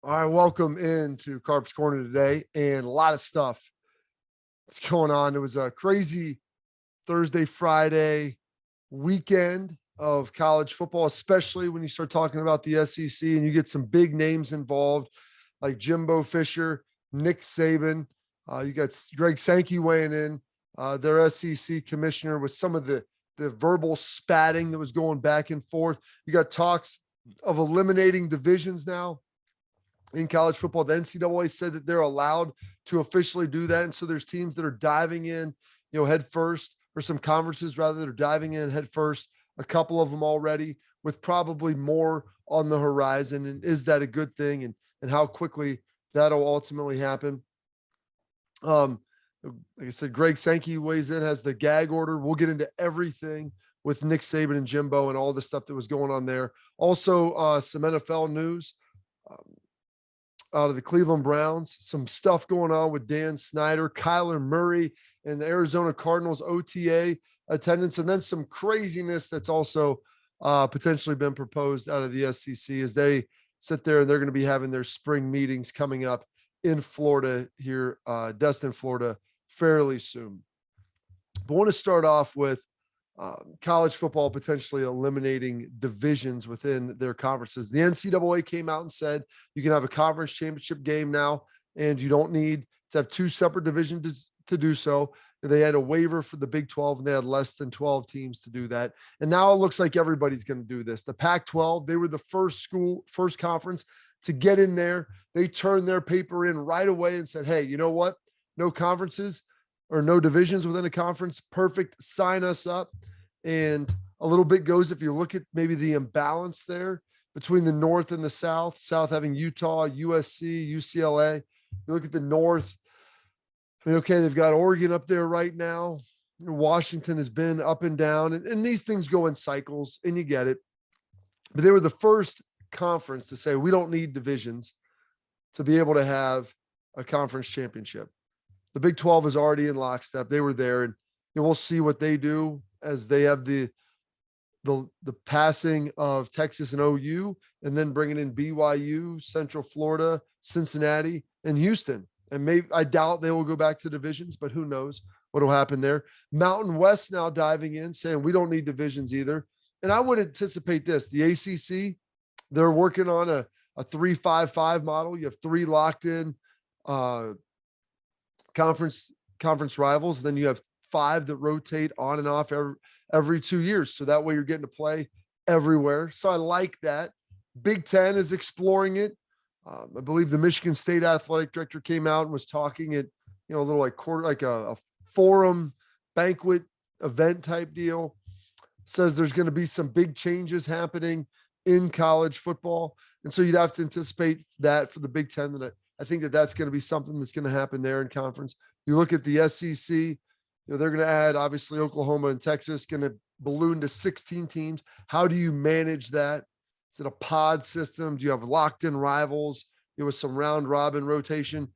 All right, welcome into Carps Corner today, and a lot of stuff that's going on. It was a crazy Thursday, Friday weekend of college football, especially when you start talking about the SEC and you get some big names involved like Jimbo Fischer, Nick Saban. You got Greg Sankey weighing in, their SEC commissioner, with some of the verbal spatting that was going back and forth. You got talks of eliminating divisions now in college football. The NCAA said that they're allowed to officially do that. And so there's teams that are diving in, head first, or some conferences rather that are diving in head first, a couple of them already, with probably more on the horizon. And is that a good thing? And how quickly that'll ultimately happen. Like I said, Greg Sankey weighs in, has the gag order. We'll get into everything with Nick Saban and Jimbo and all the stuff that was going on there. Also, some NFL news. Out of the Cleveland Browns, some stuff going on with Dan Snyder, Kyler Murray, and the Arizona Cardinals OTA attendance, and then some craziness that's also potentially been proposed out of the SEC as they sit there and they're going to be having their spring meetings coming up in Florida here, Destin, Florida, fairly soon. But I want to start off with college football potentially eliminating divisions within their conferences. The NCAA came out and said you can have a conference championship game now, and you don't need to have two separate divisions to do so. They had a waiver for the Big 12, and they had less than 12 teams to do that. And now it looks like everybody's going to do this. The Pac-12, they were the first conference to get in there. They turned their paper in right away and said, hey, you know what? No conferences or no divisions within a conference. Perfect. Sign us up. And a little bit goes, if you look at maybe the imbalance there between the North and the South having Utah, USC, UCLA. You look at the North. I mean, okay, they've got Oregon up there right now. Washington has been up and down, and these things go in cycles, and you get it. But they were the first conference to say we don't need divisions to be able to have a conference championship. The Big 12 is already in lockstep. They were there, and we'll see what they do as they have the passing of Texas and OU, and then bringing in BYU, Central Florida, Cincinnati, and Houston. And maybe, I doubt they will go back to divisions, but who knows what will happen there. Mountain West now diving in, saying we don't need divisions either. And I would anticipate this. The ACC, they're working on a 3-5-5 model. You have three locked in conference rivals. Then you have five that rotate on and off every 2 years. So that way you're getting to play everywhere. So I like that. Big Ten is exploring it. I believe the Michigan State athletic director came out and was talking at, a little like a forum banquet event type deal. Says there's going to be some big changes happening in college football. And so you'd have to anticipate that for the Big Ten. That I think that's going to be something that's going to happen there in conference. You look at the SEC, they're going to add, obviously, Oklahoma and Texas, going to balloon to 16 teams. How do you manage that? Is it a pod system? Do you have locked in rivals? With some round robin rotation.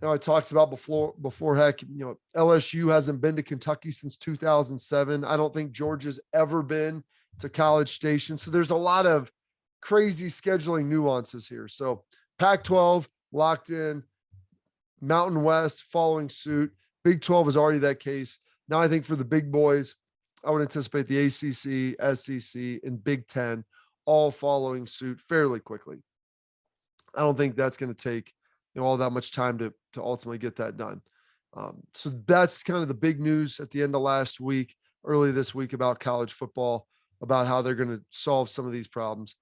I talked about before, heck, LSU hasn't been to Kentucky since 2007. I don't think Georgia's ever been to College Station. So there's a lot of crazy scheduling nuances here. So Pac-12 locked in, Mountain West following suit. Big 12 is already that case. Now I think for the big boys, I would anticipate the ACC, SEC, and Big 10 all following suit fairly quickly. I don't think that's going to take all that much time to ultimately get that done. So that's kind of the big news at the end of last week, early this week, about college football, about how they're going to solve some of these problems.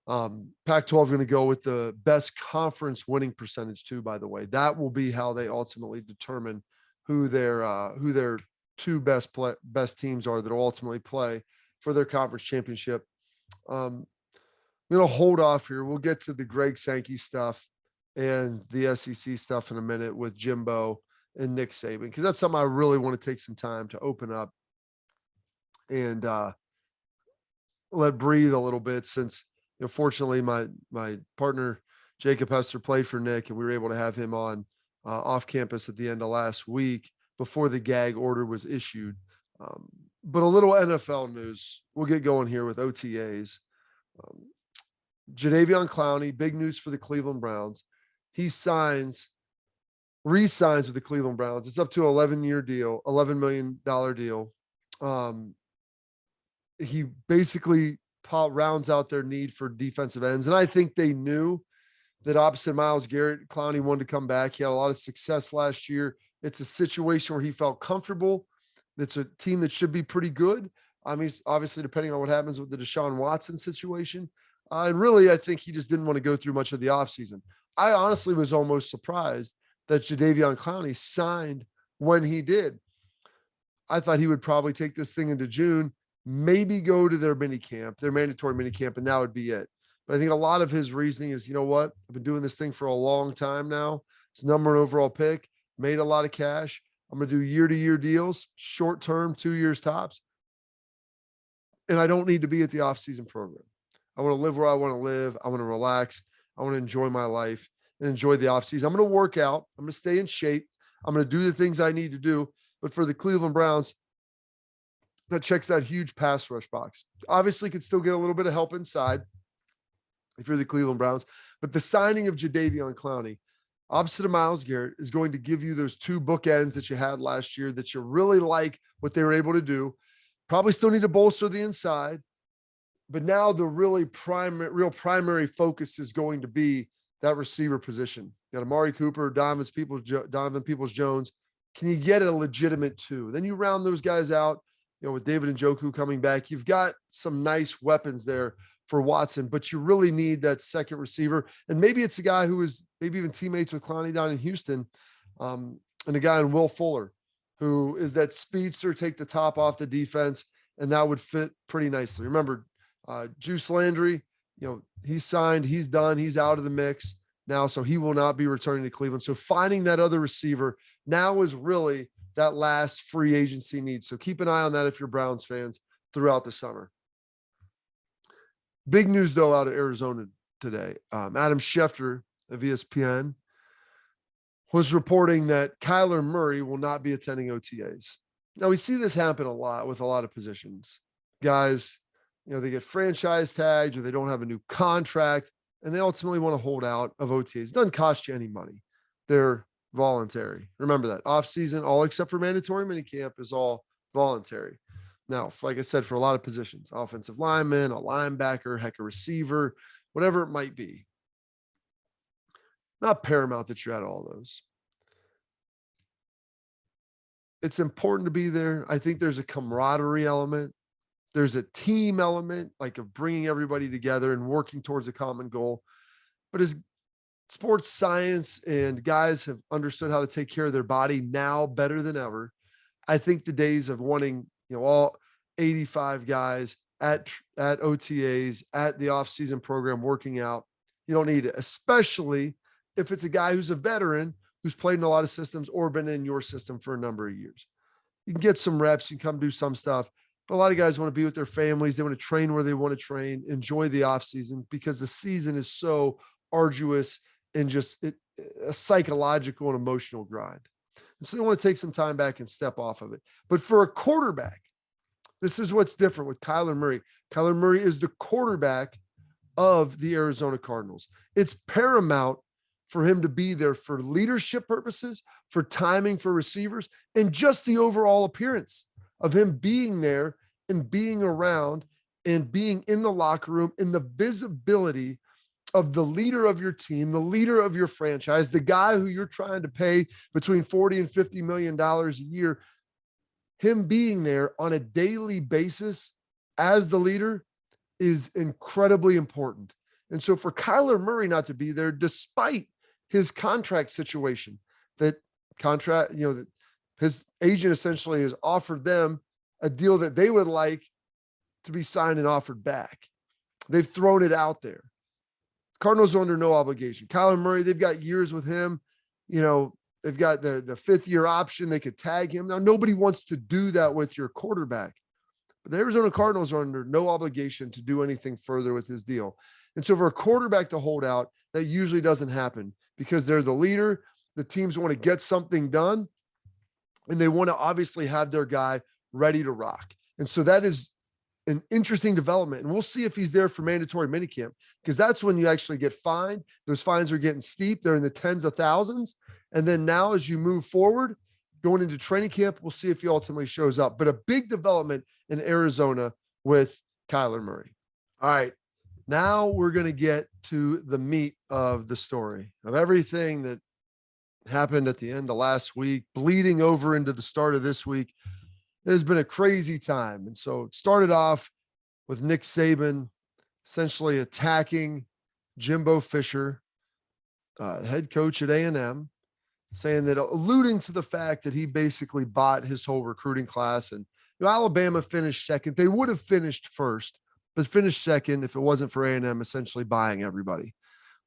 Pac-12 is going to go with the best conference winning percentage too, by the way. That will be how they ultimately determine who their two best teams are that will ultimately play for their conference championship. I'm going to hold off here. We'll get to the Greg Sankey stuff and the SEC stuff in a minute with Jimbo and Nick Saban, because that's something I really want to take some time to open up and let breathe a little bit, since fortunately my partner Jacob Hester played for Nick, and we were able to have him on off campus at the end of last week before the gag order was issued. But a little NFL news. We'll get going here with OTAs. Jadeveon Clowney, big news for the Cleveland Browns. He re-signs with the Cleveland Browns. It's up to an 11-year deal, $11 million deal. He basically rounds out their need for defensive ends. And I think they knew that opposite Myles Garrett, Clowney wanted to come back. He had a lot of success last year. It's a situation where he felt comfortable. It's a team that should be pretty good. I mean, obviously, depending on what happens with the Deshaun Watson situation. And really, I think he just didn't want to go through much of the offseason. I honestly was almost surprised that Jadeveon Clowney signed when he did. I thought he would probably take this thing into June, maybe go to their mandatory mini camp, and that would be it. But I think a lot of his reasoning is, you know what? I've been doing this thing for a long time now. It's number one overall pick, made a lot of cash. I'm going to do year-to-year deals, short-term, 2 years tops. And I don't need to be at the off-season program. I want to live where I want to live. I want to relax. I want to enjoy my life and enjoy the off-season. I'm going to work out. I'm going to stay in shape. I'm going to do the things I need to do. But for the Cleveland Browns, that checks that huge pass rush box. Obviously, could still get a little bit of help inside if you're the Cleveland Browns. But the signing of Jadeveon Clowney, opposite of Myles Garrett, is going to give you those two bookends that you had last year that you really like what they were able to do. Probably still need to bolster the inside. But now the real primary focus is going to be that receiver position. You got Amari Cooper, Donovan Peoples-Jones. Can you get a legitimate two? Then you round those guys out, with David Njoku coming back. You've got some nice weapons there for Watson, but you really need that second receiver. And maybe it's a guy who is maybe even teammates with Clowney down in Houston, and a guy in Will Fuller, who is that speedster, take the top off the defense, and that would fit pretty nicely. Remember, Juice Landry, he's signed, he's done, he's out of the mix now, so he will not be returning to Cleveland. So finding that other receiver now is really that last free agency need. So keep an eye on that if you're Browns fans throughout the summer. Big news, though, out of Arizona today. Adam Schefter of ESPN was reporting that Kyler Murray will not be attending OTAs. Now, we see this happen a lot with a lot of positions. Guys, they get franchise tagged or they don't have a new contract, and they ultimately want to hold out of OTAs. It doesn't cost you any money. They're voluntary. Remember that. Off-season, all except for mandatory minicamp, is all voluntary. Now, like I said, for a lot of positions, offensive lineman, a linebacker, heck, a receiver, whatever it might be. Not paramount that you're at all those. It's important to be there. I think there's a camaraderie element. There's a team element, like of bringing everybody together and working towards a common goal. But as sports science and guys have understood how to take care of their body now better than ever, I think the days of wanting, all 85 guys at OTAs, at the off-season program working out, you don't need it, especially if it's a guy who's a veteran who's played in a lot of systems or been in your system for a number of years. You can get some reps, you can come do some stuff. But a lot of guys want to be with their families. They want to train where they want to train, enjoy the off season, because the season is so arduous and just a psychological and emotional grind. And so they want to take some time back and step off of it. But for a quarterback, this is what's different with Kyler Murray. Kyler Murray is the quarterback of the Arizona Cardinals. It's paramount for him to be there for leadership purposes, for timing for receivers, and just the overall appearance of him being there and being around and being in the locker room, in the visibility of the leader of your team, the leader of your franchise, the guy who you're trying to pay between $40 and $50 million a year. Him being there on a daily basis as the leader is incredibly important. And so for Kyler Murray not to be there, despite his contract situation, that contract, that his agent essentially has offered them a deal that they would like to be signed and offered back. They've thrown it out there. Cardinals are under no obligation. Kyler Murray, they've got years with him. They've got the fifth-year option. They could tag him. Now, nobody wants to do that with your quarterback. But the Arizona Cardinals are under no obligation to do anything further with his deal. And so for a quarterback to hold out, that usually doesn't happen because they're the leader. The teams want to get something done, and they want to obviously have their guy ready to rock. And so that is an interesting development. And we'll see if he's there for mandatory minicamp, because that's when you actually get fined. Those fines are getting steep. They're in the tens of thousands. And then now as you move forward, going into training camp, we'll see if he ultimately shows up. But a big development in Arizona with Kyler Murray. All right. Now we're going to get to the meat of the story, of everything that happened at the end of last week, bleeding over into the start of this week. It has been a crazy time. And so it started off with Nick Saban essentially attacking Jimbo Fischer, head coach at A&M, saying that, alluding to the fact that he basically bought his whole recruiting class. And Alabama finished second. They would have finished first, but finished second if it wasn't for A&M essentially buying everybody.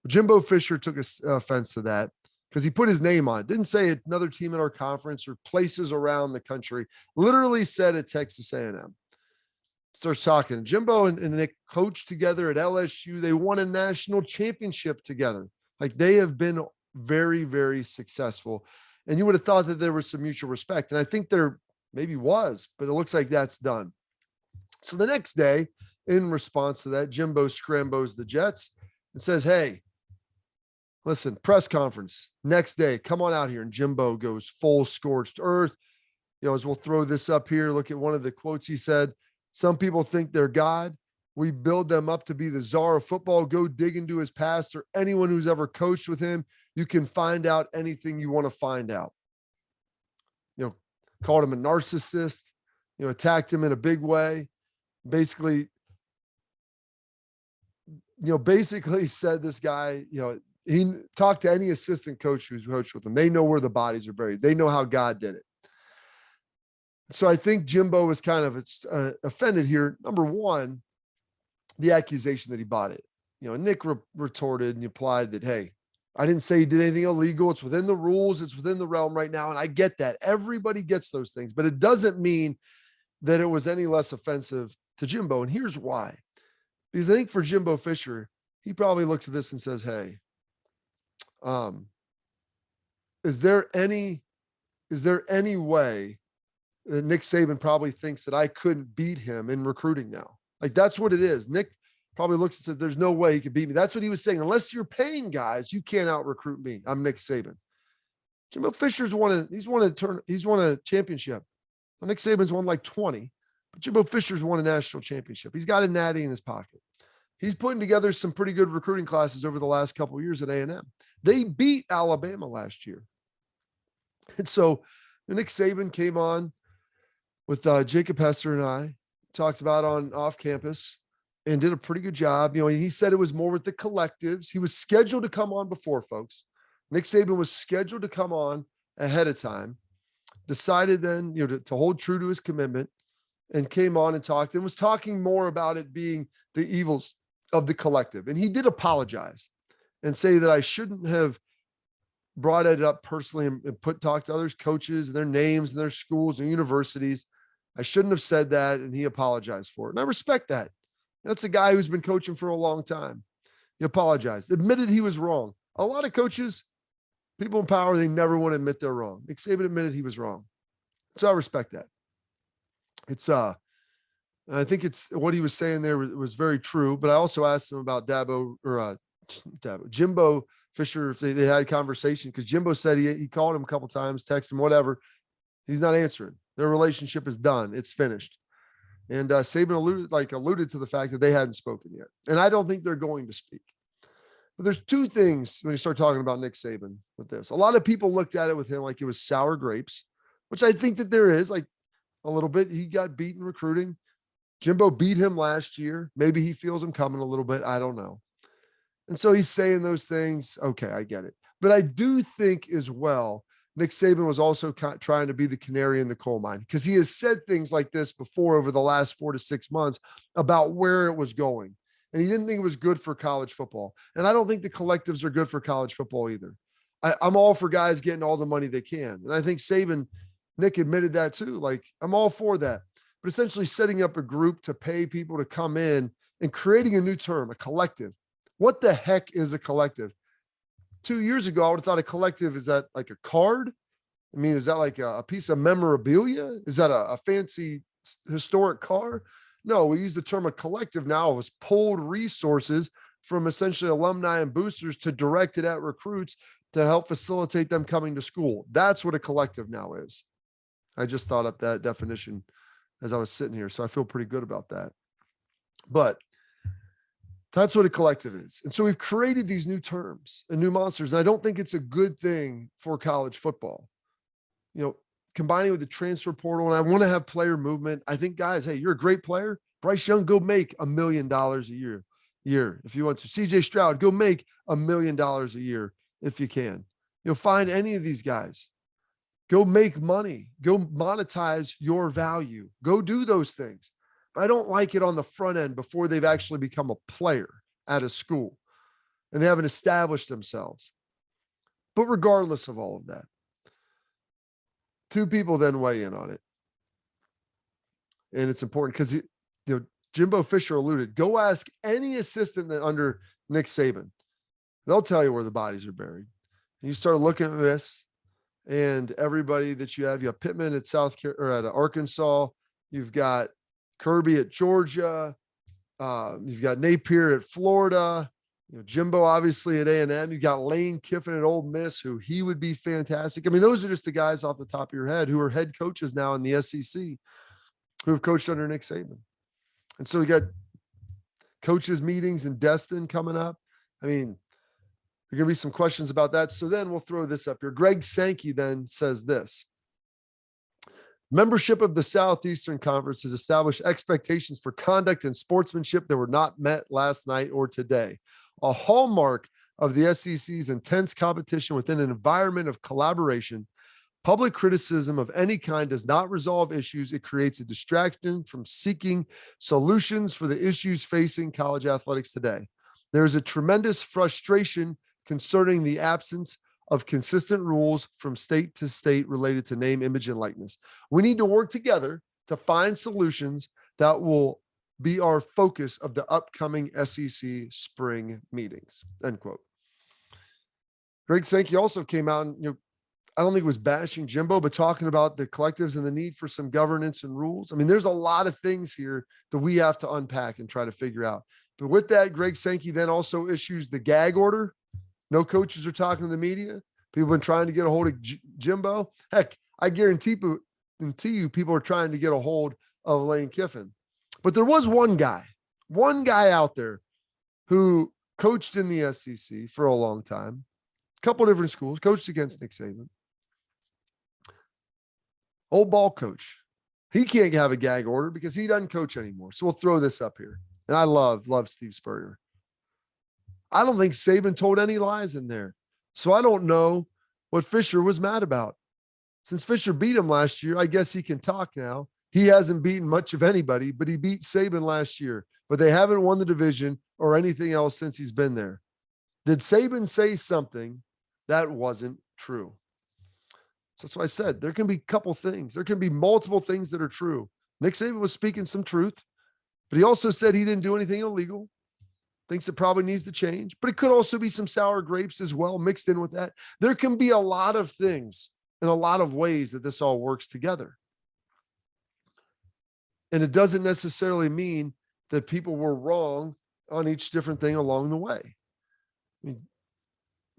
Jimbo Fischer took offense to that because he put his name on it. Didn't say another team in our conference or places around the country. Literally said at Texas A&M. Starts talking. Jimbo and Nick coached together at LSU. They won a national championship together. Like, they have been very, very successful. And you would have thought that there was some mutual respect. And I think there maybe was, but it looks like that's done. So the next day, in response to that, Jimbo scrambos the Jets and says, hey, listen, press conference next day, come on out here. And Jimbo goes full scorched earth. As we'll throw this up here, look at one of the quotes he said. Some people think they're God. We build them up to be the czar of football. Go dig into his past, or anyone who's ever coached with him. You can find out anything you want to find out. Called him a narcissist, attacked him in a big way. Basically said this guy, he talked to any assistant coach who's coached with him. They know where the bodies are buried. They know how God did it. So I think Jimbo was kind of offended here. Number one, the accusation that he bought it. Nick retorted and implied that, hey, I didn't say he did anything illegal. It's within the rules. It's within the realm right now. And I get that. Everybody gets those things, but it doesn't mean that it was any less offensive to Jimbo. And here's why. Because I think for Jimbo Fischer, he probably looks at this and says, hey, is there any way that Nick Saban probably thinks that I couldn't beat him in recruiting now? Like, that's what it is. Nick probably looks and said, there's no way he could beat me. That's what he was saying. Unless you're paying guys, you can't out recruit me. I'm Nick Saban. Jimbo Fischer's won a championship. Well, Nick Saban's won like 20, but Jimbo Fischer's won a national championship. He's got a natty in his pocket. He's putting together some pretty good recruiting classes over the last couple of years at A&M. They beat Alabama last year. And so Nick Saban came on with Jacob Hester and I, talked about on off campus, and did a pretty good job. He said it was more with the collectives. He was scheduled to come on before, folks. Nick Saban was scheduled to come on ahead of time, decided then, to hold true to his commitment, and came on and talked, and was talking more about it being the evils of the collective. And he did apologize and say that I shouldn't have brought it up personally and talk to others, coaches, and their names and their schools and universities. I shouldn't have said that. And he apologized for it. And I respect that. That's a guy who's been coaching for a long time. He apologized, admitted he was wrong. A lot of coaches, people in power, they never want to admit they're wrong. Nick Saban admitted he was wrong. So I respect that. I think it's what he was saying there was very true, but I also asked him about Jimbo Fischer, if they had a conversation, because Jimbo said he called him a couple times, texted him, whatever. He's not answering. Their relationship is done. It's finished. And Saban alluded to the fact that they hadn't spoken yet. And I don't think they're going to speak. But there's two things when you start talking about Nick Saban with this. A lot of people looked at it with him like it was sour grapes, which I think that there is, like, a little bit. He got beaten recruiting. Jimbo beat him last year. Maybe he feels him coming a little bit. I don't know. And so he's saying those things. Okay, I get it. But I do think as well, Nick Saban was also trying to be the canary in the coal mine, because he has said things like this before over the last 4 to 6 months about where it was going. And he didn't think it was good for college football. And I don't think the collectives are good for college football either. I'm all for guys getting all the money they can. And I think Nick admitted that too. Like, I'm all for that. But essentially setting up a group to pay people to come in and creating a new term, a collective. What the heck is a collective? 2 years ago, I would have thought a collective, is that like a card? I mean, is that like a piece of memorabilia? Is that a fancy historic car? No, we use the term a collective now as pulled resources from essentially alumni and boosters to direct it at recruits to help facilitate them coming to school. That's what a collective now is. I just thought up that definition as I was sitting here, so I feel pretty good about that. But that's what a collective is. And so we've created these new terms and new monsters. And I don't think it's a good thing for college football. You know, combining with the transfer portal, and I want to have player movement. I think, guys, hey, you're a great player. Bryce Young, go make $1 million a year. If you want to. CJ Stroud, go make $1 million a year if you can. You'll find any of these guys. Go make money. Go monetize your value. Go do those things. But I don't like it on the front end before they've actually become a player at a school and they haven't established themselves. But regardless of all of that, two people then weigh in on it. And it's important because, Jimbo Fischer alluded, go ask any assistant that under Nick Saban. They'll tell you where the bodies are buried. And you start looking at this and everybody that you have Pittman at at Arkansas. You've got Kirby at Georgia. You've got Napier at Florida. Jimbo obviously at A&M. You've got Lane Kiffin at Ole Miss, who he would be fantastic. I mean, those are just the guys off the top of your head who are head coaches now in the SEC who have coached under Nick Saban. And so we got coaches meetings in Destin coming up. I mean, there are going to be some questions about that. So then we'll throw this up here. Greg Sankey then says this. Membership of the Southeastern Conference has established expectations for conduct and sportsmanship that were not met last night or today. A hallmark of the SEC's intense competition within an environment of collaboration. Public criticism of any kind does not resolve issues. It creates a distraction from seeking solutions for the issues facing college athletics today. There is a tremendous frustration concerning the absence of consistent rules from state to state related to name, image, and likeness. We need to work together to find solutions that will be our focus of the upcoming SEC spring meetings, end quote. Greg Sankey also came out and, I don't think it was bashing Jimbo, but talking about the collectives and the need for some governance and rules. I mean, there's a lot of things here that we have to unpack and try to figure out. But with that, Greg Sankey then also issues the gag order. No coaches are talking to the media. People have been trying to get a hold of Jimbo. Heck, I guarantee you people are trying to get a hold of Lane Kiffin. But there was one guy out there who coached in the SEC for a long time, a couple of different schools, coached against Nick Saban. Old ball coach. He can't have a gag order because he doesn't coach anymore. So we'll throw this up here. And I love Steve Spurrier. I don't think Saban told any lies in there. So I don't know what Fischer was mad about. Since Fischer beat him last year, I guess he can talk now. He hasn't beaten much of anybody, but he beat Saban last year. But they haven't won the division or anything else since he's been there. Did Saban say something that wasn't true? So that's why I said there can be a couple things. There can be multiple things that are true. Nick Saban was speaking some truth, but he also said he didn't do anything illegal. Thinks it probably needs to change, but it could also be some sour grapes as well mixed in with that. There can be a lot of things in a lot of ways that this all works together. And it doesn't necessarily mean that people were wrong on each different thing along the way. I mean,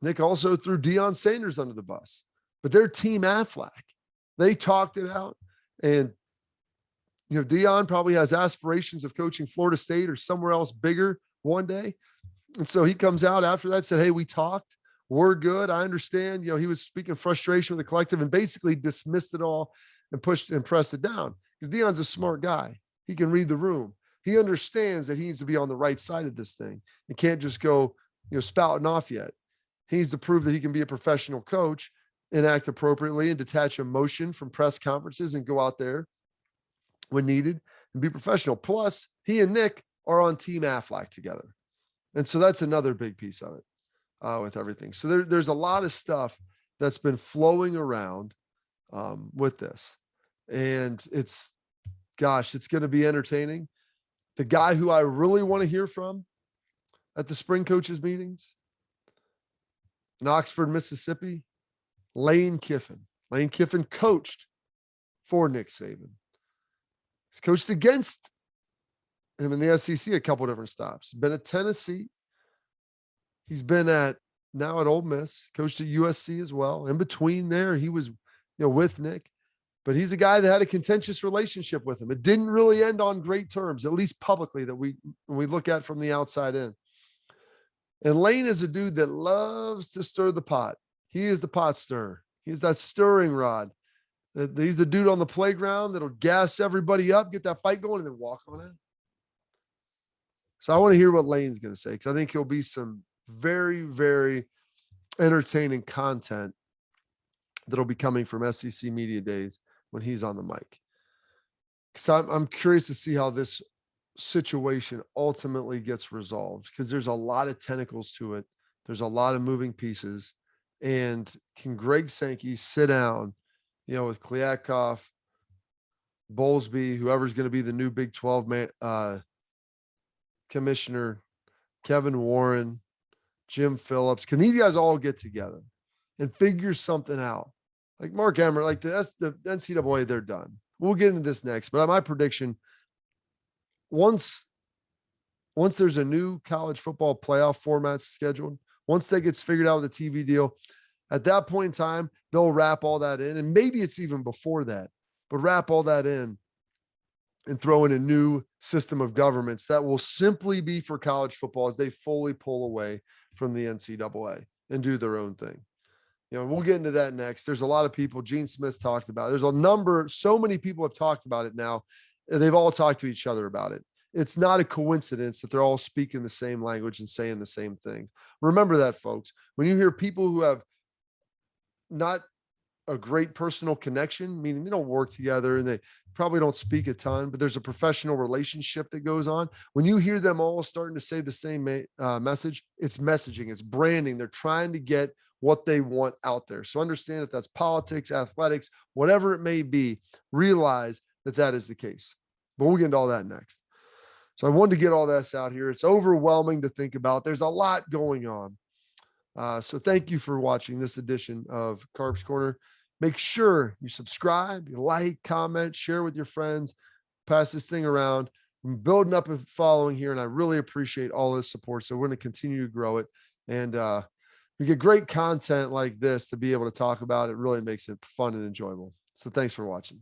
Nick also threw Deion Sanders under the bus, but they're Team Aflac. They talked it out. And, Deion probably has aspirations of coaching Florida State or somewhere else bigger one day. And so he comes out after that, said, hey, we talked. We're good. I understand. He was speaking frustration with the collective and basically dismissed it all and pushed and pressed it down because Deion's a smart guy. He can read the room. He understands that he needs to be on the right side of this thing. He can't just go, spouting off yet. He needs to prove that he can be a professional coach and act appropriately and detach emotion from press conferences and go out there when needed and be professional. Plus, he and Nick are on Team Aflac together. And so that's another big piece of it with everything. So there's a lot of stuff that's been flowing around with this. And it's going to be entertaining. The guy who I really want to hear from at the spring coaches meetings in Oxford, Mississippi, Lane Kiffin. Lane Kiffin coached for Nick Saban. He's coached against him in the SEC a couple different stops. Been at Tennessee. He's been now at Ole Miss, coached at USC as well. In between there, he was, with Nick. But he's a guy that had a contentious relationship with him. It didn't really end on great terms, at least publicly, that when we look at from the outside in. And Lane is a dude that loves to stir the pot. He is the pot stirrer. He's that stirring rod. He's the dude on the playground that'll gas everybody up, get that fight going, and then walk on it. So I want to hear what Lane's going to say, because I think he'll be some very, very entertaining content that'll be coming from SEC Media Days when he's on the mic. Because I'm curious to see how this situation ultimately gets resolved, because there's a lot of tentacles to it. There's a lot of moving pieces. And can Greg Sankey sit down, with Kliakoff, Bowlesby, whoever's going to be the new Big 12 commissioner, Kevin Warren, Jim Phillips, can these guys all get together and figure something out? Like Mark Emmert, like the NCAA, they're done. We'll get into this next, but my prediction, once there's a new college football playoff format scheduled, once that gets figured out with the TV deal, at that point in time, they'll wrap all that in. And maybe it's even before that, but wrap all that in and throw in a new system of governments that will simply be for college football as they fully pull away from the NCAA and do their own thing. We'll get into that next. There's a lot of people, Gene Smith talked about it. There's so many people have talked about it now, and they've all talked to each other about it. It's not a coincidence that they're all speaking the same language and saying the same things. Remember that, folks. When you hear people who have not a great personal connection, meaning they don't work together and they probably don't speak a ton, but there's a professional relationship that goes on. When you hear them all starting to say the same message, it's messaging, it's branding. They're trying to get what they want out there. So understand, if that's politics, athletics, whatever it may be, realize that is the case. But we'll get into all that next. So I wanted to get all this out here. It's overwhelming to think about. There's a lot going on. So thank you for watching this edition of Carps Corner. Make sure you subscribe, you like, comment, share with your friends, pass this thing around. I'm building up a following here, and I really appreciate all this support. So we're going to continue to grow it. And we get great content like this to be able to talk about. It really makes it fun and enjoyable. So thanks for watching.